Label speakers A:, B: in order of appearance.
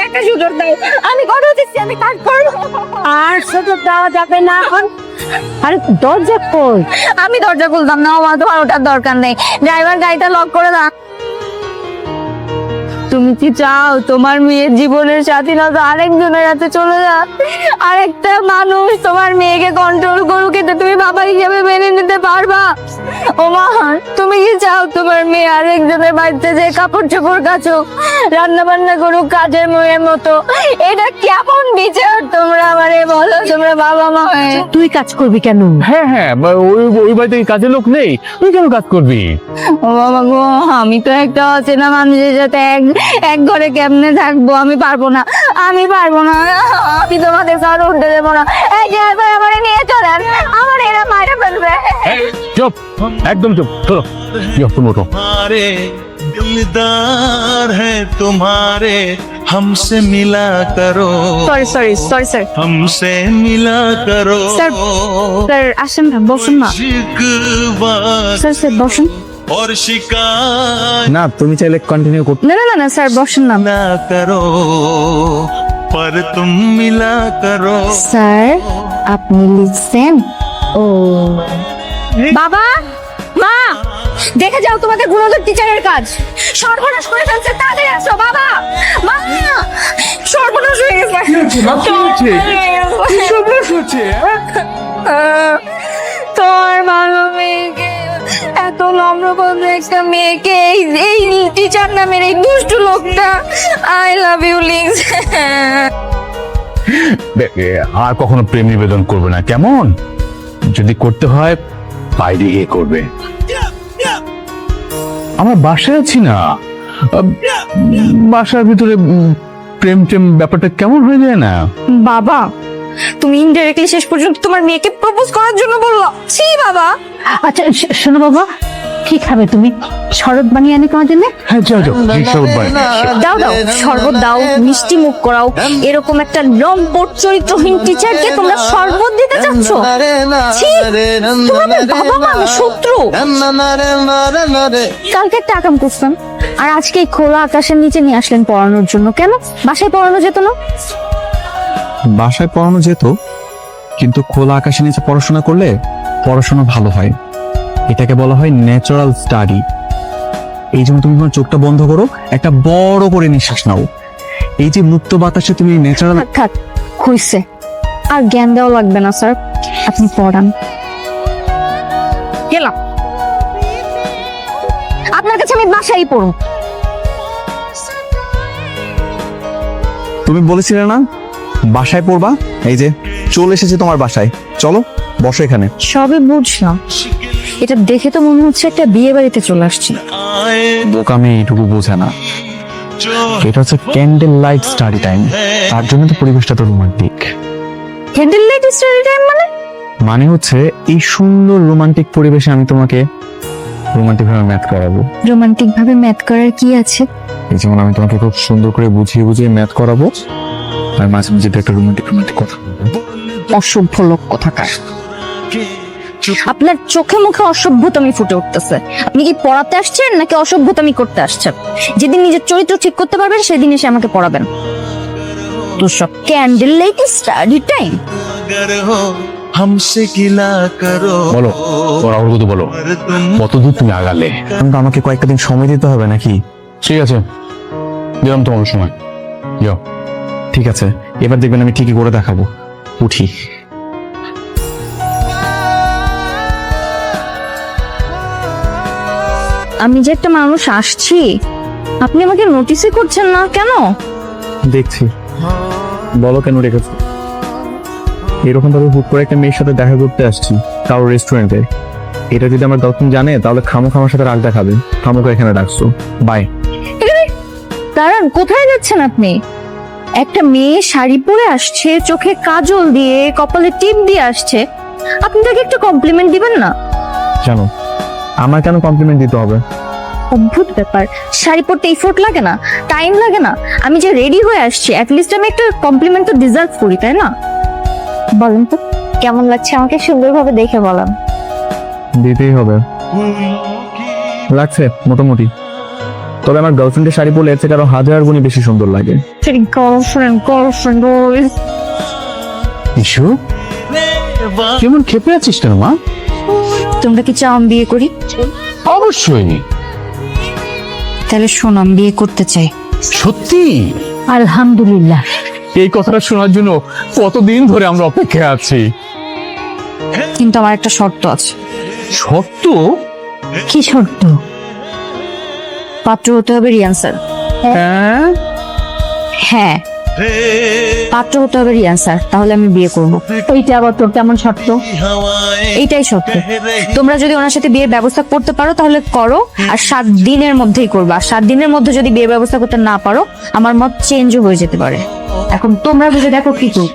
A: একটা সুযোগ দাও, আমি কথা দিচ্ছি আমি কাজ করবো।
B: আর সুযোগ দেওয়া যাবে না এখন। আরে দরজা খোল।
A: আমি দরজা খুলতাম না, আমার তোমার ওটার দরকার নেই। ড্রাইভার গাড়িটা লক করে দাও। তুমি কি চাও তোমার মেয়ের জীবনের স্বাধীনতা আরেকজনের হাতে চলে যাক? আরেকটা মানুষ তোমার মেয়েকে কন্ট্রোল করুক, এটা তুমি বাবা হিসেবে মেনে নিতে পারবা? ও মা, তুমি কি চাও তোমার মেয়ে আরেকজনের বাড়িতে যে কাপড় চোপড় কাচুক, রান্না বান্না করুক কাজের মেয়ের মতো? এটা কেমন বিচার তোমরা আমারে বলো, তোমরা বাবা মা হয়ে?
B: তুই কাজ করবি কেন?
C: হ্যাঁ হ্যাঁ, ওই বাড়িতে কাজের লোক নেই, তুই কেন কাজ করবি?
A: ও বাবা গো, আমি তো একটা অচেনা মানুষের সাথে এক ঘরে কেমনে থাকবো? আমি পারবো না, আমি পারবো না, আমি তোমাদের কারো উঠতে দেবো না। এই যে আমার নিয়ে চলেন, আমার এরা মায়েরা ফেলবে।
C: চুপ, একদম চুপ, চলো তুমি ওঠো।
D: हमारे दिलदार है तुम्हारे, हमसे मिला करो,
A: সরি স্যার।
D: हमसे मिला करो।
A: স্যার, স্যার আসেন না, বসুন না।
D: शिकवा
A: স্যার বসুন।
D: और शिकायत
C: না, তুমি চাইলে কন্টিনিউ করতে।
A: না স্যার বসুন না।
D: ना करो, पर तुम मिला करो।
A: স্যার আপনি লিখছেন? ও বাবা, মা, দেখে যাও তোমাদের গুণধর টিচারের কাজ। সর্বনাশ করে ফেলছে, তাদের আসো বাবা। মা, সর্বনাশ হয়ে গেছে। তোর ভালো মেয়েকে, এত নম্রভদ্র একটা মেয়েকে এই টিচার নামের এই দুষ্টু লোকটা আই লাভ ইউ লিখছে।
C: আর কখনো প্রেম নিবেদন করবে না, কেমন? যদি করতে হয় বাইরে গিয়ে করবে। আমরা বাসায় আছি না, বাসার ভিতরে প্রেম ব্যাপারটা কেমন হয়ে যায় না?
A: বাবা, তুমি ইনডাইরেক্টলি শেষ পর্যন্ত তোমার মেয়েকে প্রপোজ করার জন্য বললো? ছি বাবা।
B: আচ্ছা শোনো বাবা, কি খাবে তুমি? শরবত বানিয়ে আনি তোমার জন্য?
C: হ্যাঁ যাও শরবত বানিয়ে।
A: দাও শরবত দাও, মিষ্টি মুখ করাও। এরকম একটা লম্পট চরিত্রহীন টিচারকে তোমরা শরবত দিতে চাচ্ছ? ছি, তোমাদের বাবা মা না শত্রু। কালকে একটা আকাম করতাম, আর আজকে এই খোলা আকাশের নিচে নিয়ে আসলেন পড়ানোর জন্য। কেন বাসায় পড়ানো যেত না?
E: বাসায় পড়ানো যেত, কিন্তু খোলা আকাশের নিচে পড়াশোনা করলে পড়াশোনা ভালো হয়। এটাকে বলা হয় ন্যাচারাল স্টাডি। এই জন্য তুমি তোমার চোখটা বন্ধ করো, একটা বড় করে নিঃশ্বাস নাও। এই যে মুক্ত বাতাসে তুমি ন্যাচারাল।
A: থাক হইছে, আর জ্ঞান দেওয়া লাগবে না স্যার, আপনি পড়ান। গেলাম, আপনার কাছে আমি বাসায় পড়ুন।
E: তুমি বলেছিলে না বাসায় পড়বা? এই যে চলে এসেছে তোমার বাসায়, চলো বসো এখানে।
A: সবে বুঝলাম, এটা দেখে তো মনে হচ্ছে একটা বিয়ে বাড়িতে চলে আসছি।
E: বোকামি এইটুকু বোঝে না, এটা হচ্ছে ক্যান্ডেল লাইট স্টাডি টাইম, তার জন্য তো পরিবেশটা তো romantic.
A: Candle light study time
E: মানে হচ্ছে এই সুন্দর রোমান্টিক পরিবেশে আমি তোমাকে রোমান্টিক ভাবে ম্যাথ করাবো।
A: রোমান্টিক ভাবে ম্যাথ করার কি আছে?
E: এই যেমন আমি তোমাকে খুব সুন্দর করে বুঝিয়ে ম্যাথ করাবো, আর মাঝে মাঝে একটা রোমান্টিক কথা বলবো।
A: অসভ্য লোক কোথাকার। আপনার চোখে মুখে অসভ্যতামি ফুটে উঠতেছে। আপনি কি পড়াতে আসছেন নাকি অসভ্যতামি করতে আসছেন? যেদিন নিজের চরিত্র ঠিক করতে পারবেন সেদিন এসে আমাকে পড়াবেন। তো সব ক্যান্ডেল লাইট স্টাডি টাইম।
D: अगर हो हमसे गिला करो।
C: বলো, ওরা ওর কথা বলো, কতদূর তুমি আগালে?
E: কিন্তু আমাকে কয়েকটা দিন সময় দিতে হবে নাকি?
C: ঠিক আছে, দিলাম তোমার সময়, যাও।
E: ঠিক আছে, এবার দেখবেন আমি ঠিকই করে দেখাবো। উঠি।
A: আমি যে একটা মানুষ আসছি, আপনি আমাকে নোটিসই করছেন না কেন?
E: দেখছি, বলো কেন রেখেছো? এরকম ভাবে হুট করে একটা মেয়ের সাথে দেখা করতে আসছি কারো রেস্টুরেন্টে। এটা যদি আমার গার্লফ্রেন্ড জানে তাহলে খামোখা আমার সাথে রাগ দেখাবে। খামোখা এখানে ডাকছো, বাই।
A: দাঁড়ান, কোথায় যাচ্ছেন আপনি? একটা মেয়ে শাড়ি পরে আসছে, চোখে কাজল দিয়ে, কপালে টিপ দিয়ে আসছে, আপনি তাকে একটু কমপ্লিমেন্ট দিবেন না?
E: জানো আমার কেন কমপ্লিমেন্ট দিতে হবে?
A: অদ্ভুত ব্যাপার, শাড়ি পরতে এফোর্ট লাগে না, টাইম লাগে না? আমি যে রেডি হয়ে আসছি, অ্যাটলিস্ট আমি একটা কমপ্লিমেন্ট তো ডিজার্ভ করি, তাই না? বলেন তো কেমন লাগছে আমাকে? সুন্দরভাবে দেখে বলেন।
E: দিতেই হবে, লাগছে মোটামুটি। তবে আমার গার্লফ্রেন্ডের শাড়ি পরলে এর থেকে আরো হাজার গুণে বেশি সুন্দর লাগে।
B: গার্লফ্রেন্ড
C: ইস্যু কেমন খেপে আছিস কেন মা?
A: তোমরা কি চাও আমি বিয়ে করি?
C: অবশ্যই।
A: তাহলে শোনো, আমি বিয়ে করতে চাই।
C: সত্যি?
B: আলহামদুলিল্লাহ।
C: এই কথাটা শোনার জন্য কতদিন ধরে আমরা অপেক্ষায় আছি।
A: কিন্তু আমার একটা শর্ত আছে।
C: সত্য?
B: কি শর্ত?
A: পাত্র হতে হবে রিয়ান স্যার।
C: হ্যাঁ,
A: হ্যাঁ, পাত্র হতে হবে রিয়ান স্যার, তাহলে আমি বিয়ে করব।
B: এইটা আবার তোর কেমন শর্ত?
A: এইটাই সত্য। তোমরা যদি ওনার সাথে বিয়ের ব্যবস্থা করতে পারো তাহলে করো, আর 7 দিনের মধ্যেই করবা। আর 7 দিনের মধ্যে যদি বিয়ের ব্যবস্থা করতে না পারো, আমার মত চেঞ্জও হয়ে যেতে পারে। এখন তোমরা বুঝে দেখো কি করো।